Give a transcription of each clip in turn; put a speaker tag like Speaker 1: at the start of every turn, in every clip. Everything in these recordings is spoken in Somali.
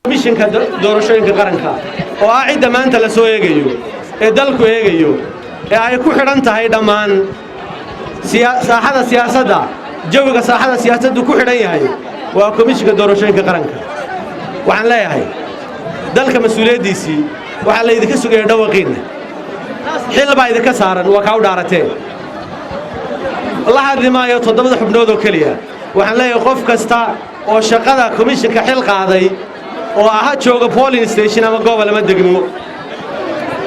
Speaker 1: mishinka doorashooyinka qaranka oo ah cid maanta la soo eegayo ee dalku eegayo ee ay ku xidhan tahay dhammaan saaxada siyaasadda jawiga saaxada siyaasaddu ku xidhan yahay waa komishinka doorashooyinka qaranka waxaan leeyahay dalka mas'uuliyadiisii waxa la idinka sugaya dhawaqiina xil baa idinka saaran waa ka u dhaarateen la hadli maayo 7 xubnood oo kaliya waxaan leeyahay qof kasta oo shaqada komishinka xil qaaday oo aha jooga polling station ama gobol ama degmo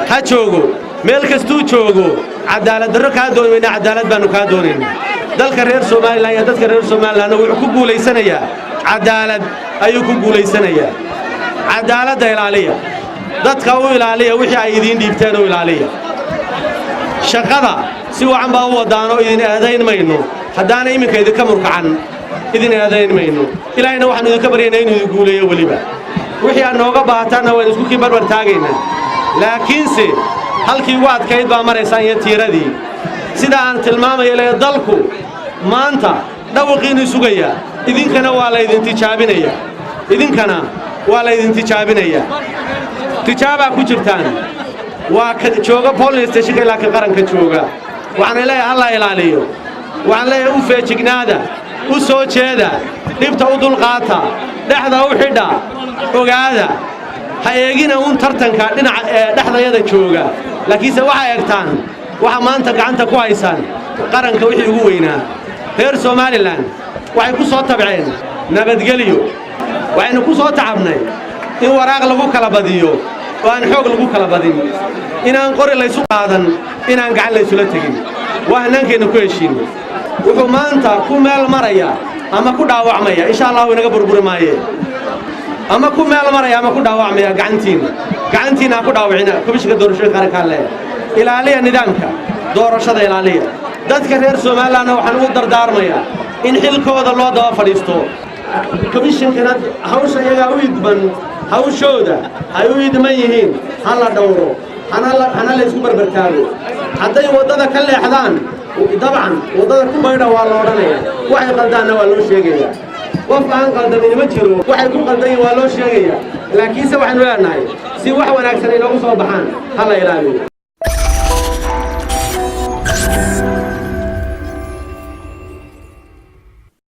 Speaker 1: ha joogo meel kastuu joogo cadaalad darro ka doonayna cadaalad baanu ka doonaynaa dalka reer Soomaaliland iyo dadka reer Soomaaliland wuxuu ku guuleysanayaa cadaalad ayuu ku guuleysanayaa cadaaladda ilaaliya dadka u ilaaliya wixii ay idin dhiibteen oo ilaaliya shaqada si wacan baa u wadaano idin aadayn mayno haddaana iminka idinka murkacan idin aadayn mayno ilaahayna waxaanu idinka baryaynaa inuu idin guuleeyo waliba wixii aan nooga baahataana waan isku kii barbar taagaynaa laakiinse halkii ugu adkayd baa maraysaan iyo tiiradii sida aan tilmaamayo ilaa dalku maanta dhawaqiinu sugaya idinkana waa la idin tijaabinaya idinkana waa la idin tijaabinaya tijaaba ku jirtaan waa jooga polling station ilaa ka qaranka jooga waxaan leeyahay Allah ilaaliyo waxaan leeyahay u feejignaada u soo jeeda dibta u dulqaata dhaxda u xidha ogaada ha eegina un tartanka dhinaca dhaxdayada jooga laakiinse waxa eegtaan waxa maanta gacanta ku haysan qaranka wixii ugu weynaa reer Soomaaliland waxay ku soo tabceen nabadgeliyo waxaynu ku soo tacabnay in waraaq lagu kala badiyo oo aan xoog lagu kala badin inaan qori la isu qaadan inaan gacan la isula tagin waa hanankeena ku heshiin wuxuu maanta ku meel maraya ama ku dhaawacmaya insha Allah inaga burburi maaye ama ku meel maraya ama ku dhaawacmaya gacantiina ku dhaawacina komishinka doorashooyinka qaranka ilaaliya nidaamka doorashada ilaaliya dadka reer Soomaaliland waxaan u dardaarmayaa in xilkooda loo daba fadhiisto komishinkana hawsha iyaga u idman hawshooda ay u idman yihiin hala dhowro ana la isku barbartaago hadday wadada ka leexdaan dabcan wadada ku baydha waa la odhanaya waxay qaldaana waa loo sheegaya qof aan qaldamin ma jiro waxay ku qaldan waa loo sheegaya laakiinse waxaanu leenahay si wax wanaagsan inoogu soo baxaan hala ilaaliyo